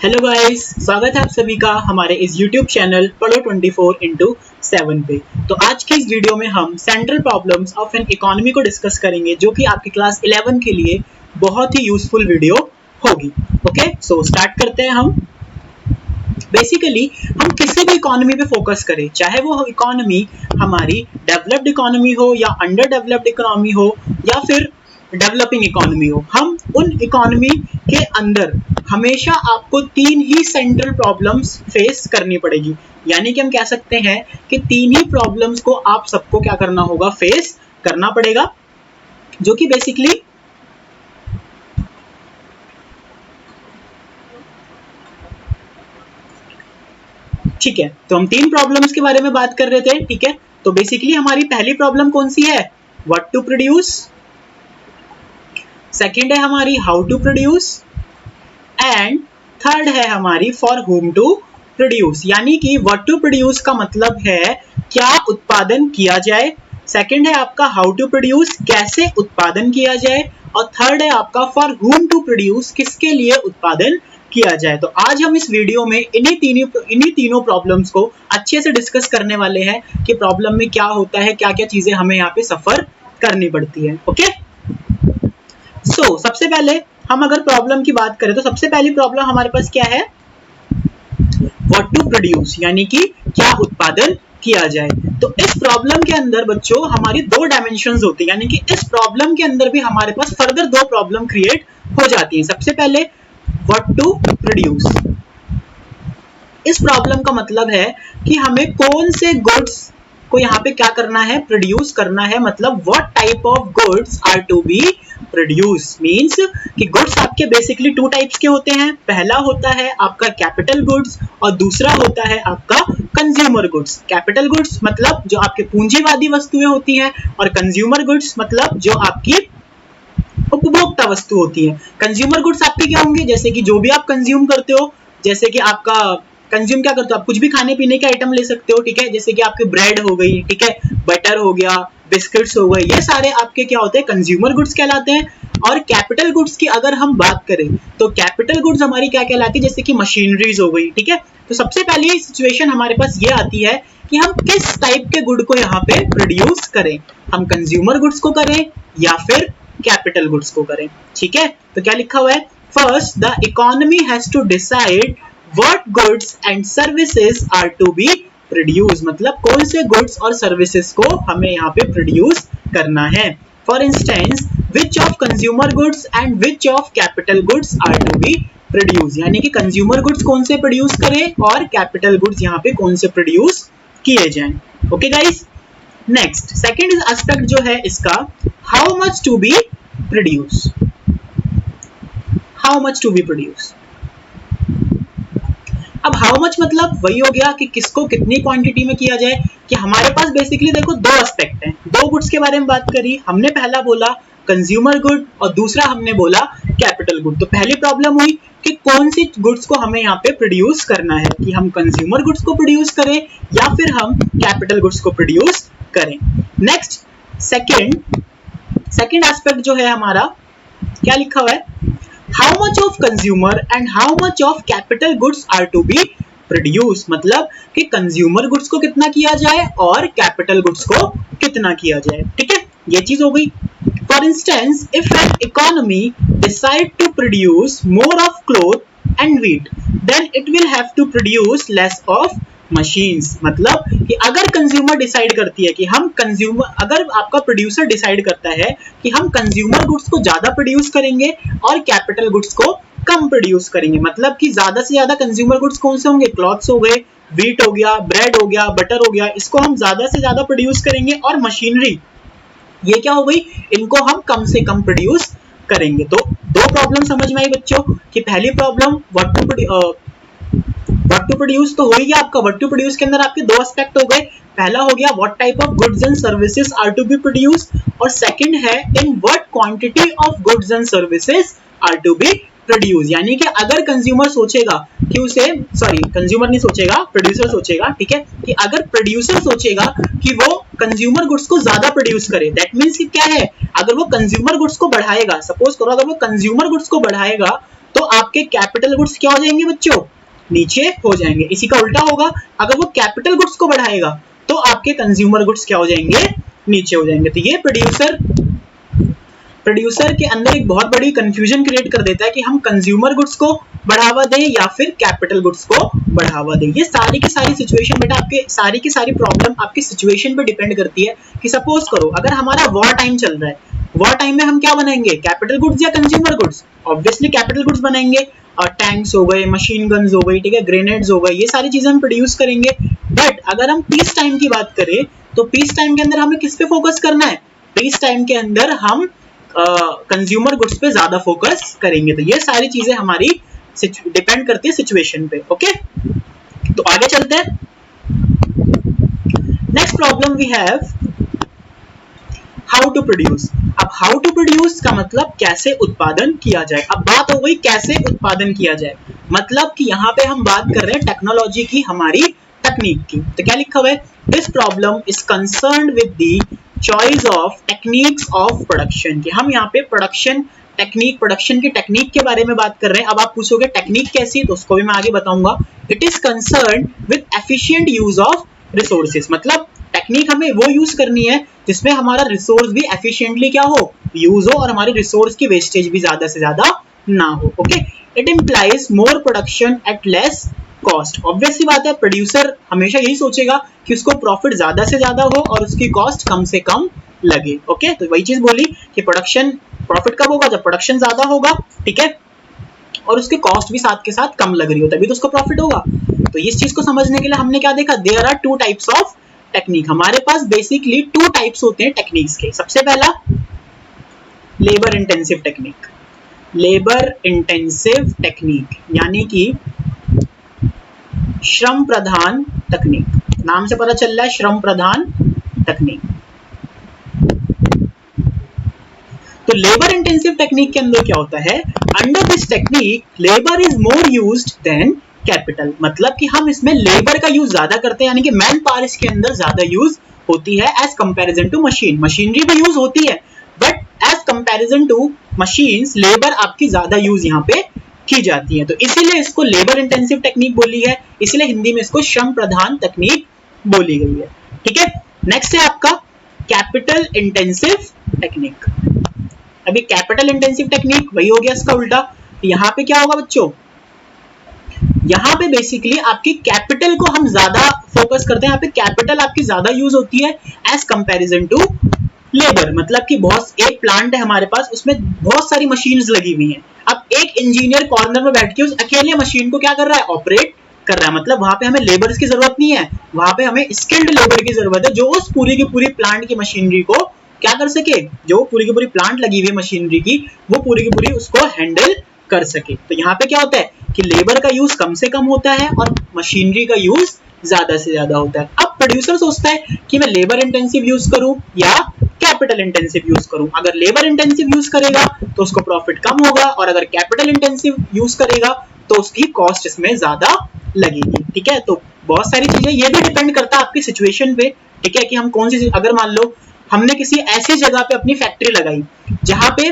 Hello guys, स्वागत है आप सभी का हमारे इस YouTube चैनल पढ़ो 24/7 पे। तो आज की इस वीडियो में हम central problems of an economy को डिस्कस करेंगे, जो कि आपकी क्लास 11 के लिए बहुत ही यूजफुल वीडियो होगी। ओके, सो स्टार्ट करते हैं हम। बेसिकली हम किसी भी इकोनॉमी पे फोकस करें, चाहे वो इकोनॉमी हमारी डेवलप्ड इकोनॉमी हो या अंडर डेवलप्ड इकोनॉमी हो या फिर डेवलपिंग इकोनॉमी हो, हम उन इकोनॉमी के अंदर हमेशा आपको तीन ही सेंट्रल प्रॉब्लम्स फेस करनी पड़ेगी। यानी कि हम कह सकते हैं कि तीन ही प्रॉब्लम्स को आप सबको क्या करना होगा, फेस करना पड़ेगा, जो कि बेसिकली ठीक है। तो हम तीन प्रॉब्लम्स के बारे में बात कर रहे थे, ठीक है। तो बेसिकली हमारी पहली प्रॉब्लम कौन सी है, व्हाट टू प्रोड्यूस। सेकंड है हमारी how to produce and third है हमारी फॉर हुम टू प्रोड्यूस। यानी कि व्हाट टू प्रोड्यूस का मतलब है क्या उत्पादन किया जाए, सेकंड है आपका हाउ टू प्रोड्यूस कैसे उत्पादन किया जाए, और थर्ड है आपका फॉर हुम टू प्रोड्यूस किसके लिए उत्पादन किया जाए। तो आज हम इस वीडियो में इन्हीं तीनों प्रॉब्लम्स को अच्छे से डिस्कस करने वाले हैं कि प्रॉब्लम में क्या होता है, क्या क्या चीजें हमें यहाँ पे सफर करनी पड़ती है। ओके, सो सबसे पहले हम अगर प्रॉब्लम की बात करें तो सबसे पहली प्रॉब्लम हमारे पास क्या है, व्हाट टू प्रोड्यूस, यानी कि क्या उत्पादन किया जाए। तो इस प्रॉब्लम के अंदर बच्चों हमारी दो डायमेंशंस होती है, यानी कि इस प्रॉब्लम के अंदर भी हमारे पास फर्दर दो प्रॉब्लम क्रिएट हो जाती है। सबसे पहले व्हाट टू प्रोड्यूस, इस प्रॉब्लम का मतलब है कि हमें कौन से गुड्स को यहाँ पे क्या करना है, प्रोड्यूस करना है। मतलब what type of goods are to be produce, means कि गुड्स आपके बेसिकली टू टाइप्स के होते हैं। पहला होता है आपका कैपिटल गुड्स और दूसरा होता है आपका कंज्यूमर गुड्स। कैपिटल गुड्स मतलब जो आपके पूंजीवादी वस्तुएं होती हैं, और कंज्यूमर गुड्स मतलब जो आपकी उपभोक्ता वस्तु होती है। कंज्यूमर गुड्स आपके क्या होंगे, जैसे कि जो भी आप कंज्यूम करते हो, जैसे कि आपका कंज्यूम क्या करते हो, आप कुछ भी खाने पीने के आइटम ले सकते हो, ठीक है। जैसे कि आपकी ब्रेड हो गई, ठीक है, बटर हो गया, बिस्किट्स हो गए, ये सारे आपके क्या होते हैं, कंज्यूमर गुड्स कहलाते हैं। और कैपिटल गुड्स की अगर हम बात करें तो कैपिटल गुड्स हमारी क्या कहलाती है, जैसे कि मशीनरीज हो गई, ठीक है। तो सबसे पहली सिचुएशन हमारे पास ये आती है कि हम किस टाइप के गुड को यहाँ पे प्रोड्यूस करें, हम कंज्यूमर गुड्स को करें या फिर कैपिटल गुड्स को करें, ठीक है। तो क्या लिखा हुआ है, first the economy has to decide what goods and services are to be produce, मतलब कौन से गुड्स और सर्विसेज को हमें यहाँ पे प्रोड्यूस करना है। For instance which of consumer goods and which of capital goods are to be produce, यानी कि कंज्यूमर गुड्स कौन से प्रोड्यूस करें और कैपिटल गुड्स यहाँ पे कौन से प्रोड्यूस किए जाएं। Okay guys, next second aspect जो है इसका, how much to be produce. How much to be produce, अब हाउ मच मतलब वही हो गया कि किसको कितनी क्वांटिटी में किया जाए। कि हमारे पास बेसिकली देखो दो एस्पेक्ट हैं, दो गुड्स के बारे में बात करी हमने। पहला बोला कंज्यूमर गुड और दूसरा हमने बोला कैपिटल गुड। तो पहली प्रॉब्लम हुई कि कौन सी गुड्स को हमें यहाँ पे प्रोड्यूस करना है, कि हम कंज्यूमर गुड्स को प्रोड्यूस करें या फिर हम कैपिटल गुड्स को प्रोड्यूस करें। नेक्स्ट सेकंड एस्पेक्ट जो है हमारा, क्या लिखा हुआ है, how much of consumer and how much of capital goods are to be produced, मतलब कि कंज्यूमर गुड्स को कितना किया जाए और कैपिटल गुड्स को कितना किया जाए, ठीक है। ये चीज हो गई। For instance if an economy decide to produce more of cloth and wheat then it will have to produce less of machines, मतलब कि अगर कंज्यूमर डिसाइड करती है कि हम कंज्यूमर, अगर आपका प्रोड्यूसर डिसाइड करता है कि हम कंज्यूमर गुड्स को ज्यादा प्रोड्यूस करेंगे और कैपिटल गुड्स को कम प्रोड्यूस करेंगे, मतलब कि ज्यादा से ज्यादा कंज्यूमर गुड्स कौन से होंगे, क्लॉथ्स हो गए, व्हीट हो गया, ब्रेड हो गया, बटर हो गया, इसको हम ज्यादा से ज्यादा प्रोड्यूस करेंगे, और मशीनरी ये क्या हो गई, इनको हम कम से कम प्रोड्यूस करेंगे। तो दो प्रॉब्लम समझ में आई बच्चों, कि पहली प्रॉब्लम व्हाट टू प्रोड्यूस तो हो ही गया आपका। व्हाट टू प्रोड्यूस के अंदर आपके दो एस्पेक्ट हो गए, पहला हो गया what type of goods and services are to be produce, और सेकंड है in what quantity of goods and services are to be produce. यानी कि अगर कंज्यूमर सोचेगा कि उसे, सॉरी कंज्यूमर नहीं सोचेगा, प्रोड्यूसर सोचेगा, ठीक है, कि अगर प्रोड्यूसर सोचेगा कि वो कंज्यूमर गुड्स को ज्यादा प्रोड्यूस करे, दैट मींस कि क्या है, अगर वो कंज्यूमर गुड्स को बढ़ाएगा, सपोज करो अगर वो कंज्यूमर गुड्स को बढ़ाएगा तो आपके कैपिटल गुड्स क्या हो जाएंगे बच्चों, नीचे हो जाएंगे। इसी का उल्टा होगा, अगर वो कैपिटल गुड्स को बढ़ाएगा तो आपके कंज्यूमर गुड्स क्या हो जाएंगे, नीचे हो जाएंगे। तो ये प्रोड्यूसर के अंदर एक बहुत बड़ी कंफ्यूजन क्रिएट कर देता है कि हम कंज्यूमर गुड्स को बढ़ावा दें या फिर कैपिटल गुड्स को बढ़ावा दें। ये सारी की सारी सिचुएशन बेटा, आपके सारी की सारी प्रॉब्लम आपकी सिचुएशन पे डिपेंड करती है कि सपोज करो अगर हमारा वॉर टाइम चल रहा है, वॉर टाइम में हम क्या बनाएंगे, कैपिटल गुड्स या consumer goods, obviously capital goods बनाएंगे। और टैंक्स हो गए, मशीन गन्स हो गई, ठीक है, ग्रेनेड्स हो गए, ये सारी चीजें हम प्रोड्यूस करेंगे। बट अगर हम पीस टाइम की बात करें तो पीस टाइम के अंदर हमें किस पे फोकस करना है, पीस टाइम के अंदर हम कंज्यूमर गुड्स पे ज्यादा फोकस करेंगे। तो ये सारी चीजें हमारी डिपेंड करती है सिचुएशन पे। ओके, तो आगे चलते हैं। Next problem we have how to produce. अब हाउ टू प्रोड्यूस का मतलब कैसे उत्पादन किया जाए। अब बात हो गई कैसे उत्पादन किया जाए, मतलब कि यहाँ पे हम बात कर रहे हैं टेक्नोलॉजी की, हमारी तकनीक की। तो क्या लिखा हुआ है, this problem is concerned with the choice of techniques of production. कि हम यहाँ पे प्रोडक्शन की टेक्निक के बारे में बात कर रहे हैं। अब आप पूछोगे टेक्निक कैसी, तो उसको भी मैं आगे बताऊंगा। It is concerned with efficient use of resources, मतलब टेक्निक हमें वो यूज करनी है जिसमें हमारा रिसोर्स भी एफिशिएंटली क्या हो, यूज हो, और हमारे रिसोर्स की वेस्टेज भी ज्यादा से ज्यादा ना हो। Okay, it implies more production at less cost. Obvious सी बात है, प्रोड्यूसर हमेशा यही सोचेगा कि उसको प्रॉफिट ज्यादा से ज्यादा हो और उसकी कॉस्ट कम से कम लगे। ओके, तो वही चीज बोली कि प्रॉफिट कब होगा, जब प्रोडक्शन ज्यादा होगा, ठीक है, और उसके कॉस्ट भी साथ के साथ कम लग रही हो, तभी तो उसको प्रॉफिट होगा। तो इस चीज को समझने के लिए हमने क्या देखा, there are two types of technique. हमारे पास बेसिकली टू टाइप्स होते हैं टेक्निक्स के। सबसे पहला labour intensive technique. Labour intensive technique यानी कि श्रम प्रधान तकनीक, नाम से पता चल रहा है श्रम प्रधान तकनीक। तो लेबर इंटेंसिव टेक्निक के अंदर क्या होता है, under this technique labour is more used than capital, मतलब कि हम इसमें लेबर का यूज ज्यादा करते हैं, यानी कि मैन पावर इसके अंदर ज्यादा यूज होती है as comparison to machine. Machinery भी यूज होती है but as comparison to machines labour आपकी ज्यादा यूज यहाँ पे की जाती है। तो इसीलिए इसको लेबर इंटेंसिव टेक्निक बोली है, इसलिए हिंदी में इसको श्रम प्रधान तकनीक बोली गई है। ठीक है, नेक्स्ट है आपका कैपिटल इंटेंसिव टेक्निक। अभी कैपिटल इंटेंसिव टेक्निक वही हो गया इसका उल्टा। यहाँ पे क्या होगा बच्चों, यहाँ पे बेसिकली आपकी कैपिटल को हम ज्यादा फोकस करते हैं, यहाँ पे कैपिटल आपकी ज्यादा यूज होती है एज कंपैरिजन टू लेबर। मतलब कि बहुत एक प्लांट है हमारे पास, उसमें बहुत सारी मशीन्स लगी हुई हैं। अब एक इंजीनियर कॉर्नर में बैठ के उस अकेले मशीन को क्या कर रहा है, ऑपरेट कर रहा है। मतलब वहां पे हमें लेबर्स की जरूरत नहीं है, वहां पे हमें स्किल्ड लेबर की जरूरत है जो उस पूरी की पूरी प्लांट की मशीनरी को क्या कर सके, जो पूरी की पूरी प्लांट लगी हुई है मशीनरी की, वो पूरी की पूरी उसको हैंडल कर सके। तो यहाँ पे क्या होता है कि लेबर का यूज कम से कम होता है और मशीनरी का यूज ज्यादा से ज्यादा होता है। अब प्रोड्यूसर सोचता है कि मैं लेबर इंटेंसिव यूज करूं या कैपिटल इंटेंसिव यूज करूं। अगर लेबर इंटेंसिव यूज करेगा तो उसको प्रॉफिट कम होगा, और अगर कैपिटल इंटेंसिव यूज करेगा तो उसकी कॉस्ट इसमें ज्यादा लगेगी। ठीक है, तो बहुत सारी चीजें, ये भी डिपेंड करता है आपकी सिचुएशन पे। ठीक है, कि हम कौन सी, अगर मान लो हमने किसी ऐसी जगह पे अपनी फैक्ट्री लगाई जहां पे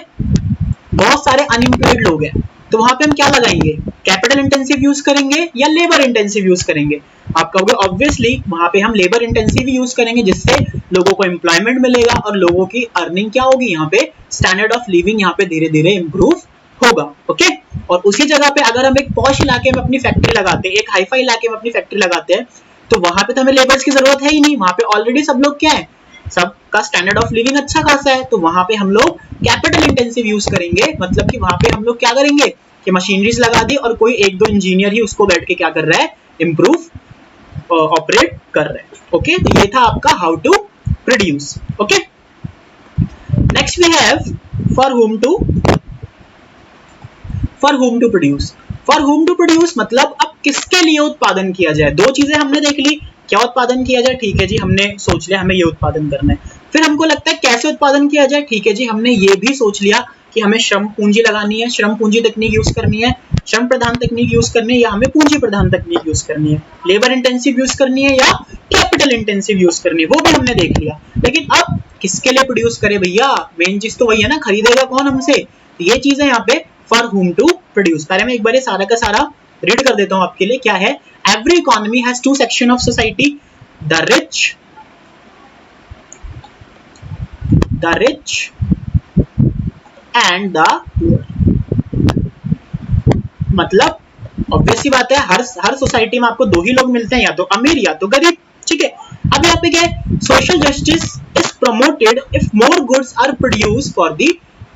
बहुत सारे अनएम्प्लॉयड लोग हैं, तो वहां पे हम क्या लगाएंगे, कैपिटल इंटेंसिव यूज करेंगे या लेबर इंटेंसिव यूज करेंगे। आप कहोगे ऑब्वियसली वहां पे हम लेबर इंटेंसिव यूज करेंगे, जिससे लोगों को एम्प्लॉयमेंट मिलेगा और लोगों की अर्निंग क्या होगी, यहाँ पे स्टैंडर्ड ऑफ लिविंग यहाँ पे धीरे धीरे इंप्रूव होगा। ओके, और उसी जगह पे अगर हम एक पॉश इलाके में अपनी फैक्ट्री लगाते हैं, एक हाईफाई इलाके में अपनी फैक्ट्री लगाते हैं, तो वहां पे तो हमें लेबर्स की जरूरत है ही नहीं, वहां पे ऑलरेडी सब लोग क्या है, सबका स्टैंडर्ड ऑफ लिविंग अच्छा खासा है। तो वहां पे हम लोग कैपिटल इंटेंसिव यूज करेंगे, मतलब कि वहां पे हम लोग क्या करेंगे कि मशीनरीज लगा दी और कोई एक दो इंजीनियर ही उसको बैठ के क्या कर रहा है, इंप्रूव ऑपरेट कर रहे हैं। ओके, तो ये था आपका how to produce. Okay, next we have for whom to produce. For whom to produce मतलब अब किसके लिए उत्पादन किया जाए। दो चीजें हमने देख ली, क्या उत्पादन किया जाए, ठीक है जी, हमने सोच लिया हमें ये उत्पादन करना है। फिर हमको लगता है कैसे उत्पादन किया जाए, ठीक है जी, हमने ये भी सोच लिया कि हमें श्रम पूंजी लगानी है, श्रम पूंजी तकनीक यूज करनी है, श्रम प्रधान तकनीक यूज करनी है, या हमें पूंजी प्रधान तकनीक यूज करनी है, लेबर इंटेंसिव यूज करनी है या कैपिटल इंटेंसिव यूज करनी है, वो भी हमने देख लिया। लेकिन अब किसके लिए प्रोड्यूस करे भैया, मेन चीज तो वही है ना, खरीदेगा कौन हमसे। ये चीज है यहाँ पे फॉर होम टू प्रोड्यूस। पहले मैं एक बार ये सारा का सारा रीड कर देता हूं आपके लिए। क्या है? Every economy has two section of society, the rich and the poor. मतलब ऑब्वियस सी बात है, हर सोसाइटी में आपको दो ही लोग मिलते हैं, या तो अमीर या तो गरीब। ठीक है, अब यहाँ पे क्या है? Social justice is promoted if more goods are produce for the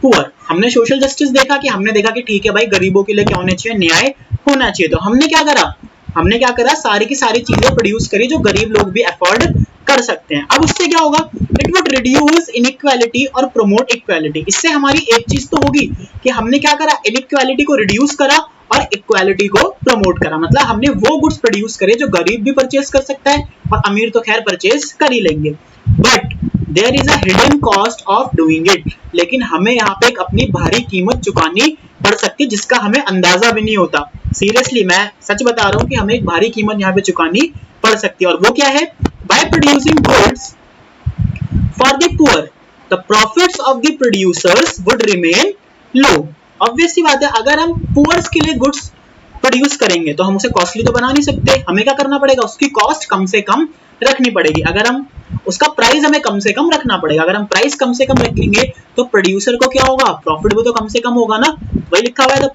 poor. हमने सोशल जस्टिस देखा कि हमने देखा कि ठीक है भाई, गरीबों के लिए क्या होना चाहिए? न्याय होना चाहिए। तो हमने क्या करा? सारी की सारी चीजें प्रोड्यूस करी जो गरीब लोग भी अफोर्ड कर सकते हैं। अब उससे क्या होगा? इट वुड रिड्यूस इनइक्वालिटी और प्रमोट इक्वालिटी। इससे हमारी एक चीज तो होगी कि हमने क्या करा? इनइक्वालिटी को रिड्यूस करा और इक्वालिटी को प्रमोट करा। मतलब हमने वो गुड्स प्रोड्यूस करे जो गरीब भी परचेज कर सकता है और अमीर तो खैर परचेज कर ही लेंगे। But there is a hidden cost of doing it. लेकिन हमें यहाँ पे एक अपनी भारी कीमत चुकानी पड़ सकती है जिसका हमें अंदाजा भी नहीं होता। सीरियसली मैं सच बता रहा हूँ कि हमें एक भारी कीमत यहाँ पे चुकानी पड़ सकती है। और वो क्या है? By producing goods for the poor the profits of the producers would remain low. Obvious सी बात है, अगर हम पुअर्स के लिए गुड्स प्रोड्यूस करेंगे तो हम उसे कॉस्टली तो बना नहीं सकते। हमें क्या करना पड़ेगा? उसकी कॉस्ट कम से कम रखनी पड़ेगी। अगर हम उसका प्राइस हमें कम से कम रखना पड़ेगा। अगर हम प्राइस कम से कम रखेंगे तो प्रोड्यूसर को क्या होगा? प्रॉफिट भी तो कम से कम होगा ना। वही लिखा हुआ है, the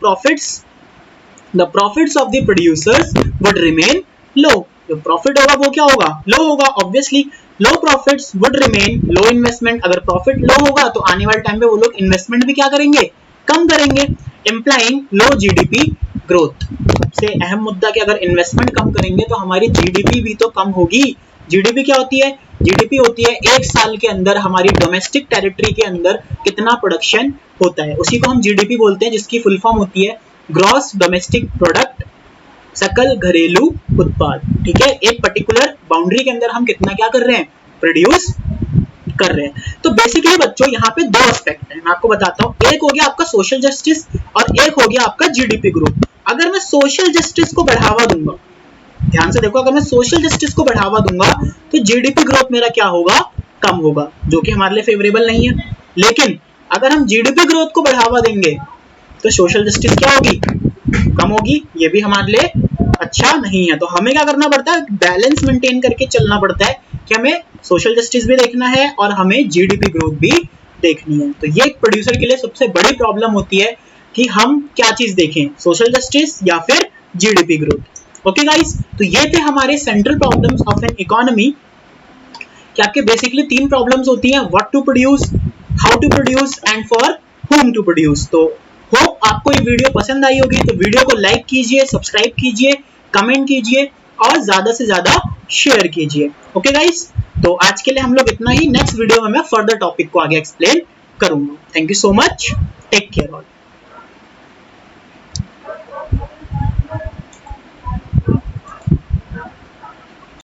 profits of the producers would remain low. जो प्रॉफिट होगा वो क्या होगा? लो होगा। Obviously low profits would remain low investment. अगर प्रॉफिट लो होगा तो आने वाले टाइम पे वो लोग इन्वेस्टमेंट भी क्या करेंगे? कम करेंगे। इम्प्लाइंग लो जीडीपी ग्रोथ। सबसे अहम मुद्दा कि अगर इन्वेस्टमेंट कम करेंगे तो हमारी जीडीपी भी तो कम होगी। जीडीपी क्या होती है? जीडीपी होती है एक साल के अंदर हमारी डोमेस्टिक टेरिटरी के अंदर कितना प्रोडक्शन होता है, उसी को हम जीडीपी बोलते हैं, जिसकी फुल फॉर्म होती है ग्रॉस डोमेस्टिक प्रोडक्ट, सकल घरेलू उत्पाद। ठीक है, एक पर्टिकुलर बाउंड्री के अंदर हम कितना क्या कर रहे हैं? प्रोड्यूस कर रहे हैं। तो बेसिकली बच्चों यहाँ पे दो एस्पेक्ट हैं, मैं आपको बताता हूँ। एक हो गया आपका सोशल जस्टिस और एक हो गया आपका जीडीपी ग्रोथ। अगर मैं सोशल जस्टिस को बढ़ावा दूंगा, ध्यान से देखो, अगर मैं सोशल जस्टिस को बढ़ावा दूंगा तो जीडीपी ग्रोथ मेरा क्या होगा? कम होगा, जो कि हमारे लिए फेवरेबल नहीं है। लेकिन अगर हम जीडीपी ग्रोथ को बढ़ावा देंगे तो सोशल जस्टिस क्या होगी? कम होगी। ये भी हमारे लिए अच्छा नहीं है। तो हमें क्या करना पड़ता है? बैलेंस मेंटेन करके चलना पड़ता है कि हमें सोशल जस्टिस भी देखना है और हमें जीडीपी ग्रोथ भी देखनी है। तो ये एक प्रोड्यूसर के लिए सबसे बड़ी प्रॉब्लम होती है कि हम क्या चीज देखें, सोशल जस्टिस या फिर जीडीपी ग्रोथ। ओके गाइस, तो ये थे हमारे central problems of an economy. कि आपके बेसिकली तीन प्रॉब्लम्स होती हैं, what to produce, how to produce and for whom to produce. तो होप आपको ये वीडियो पसंद आई होगी। तो वीडियो को लाइक कीजिए, सब्सक्राइब कीजिए, कमेंट कीजिए और ज्यादा से ज्यादा शेयर कीजिए। ओके गाइस, तो आज के लिए हम लोग इतना ही। नेक्स्ट वीडियो में मैं फर्दर टॉपिक को आगे एक्सप्लेन करूंगा। Thank you so much, take care all.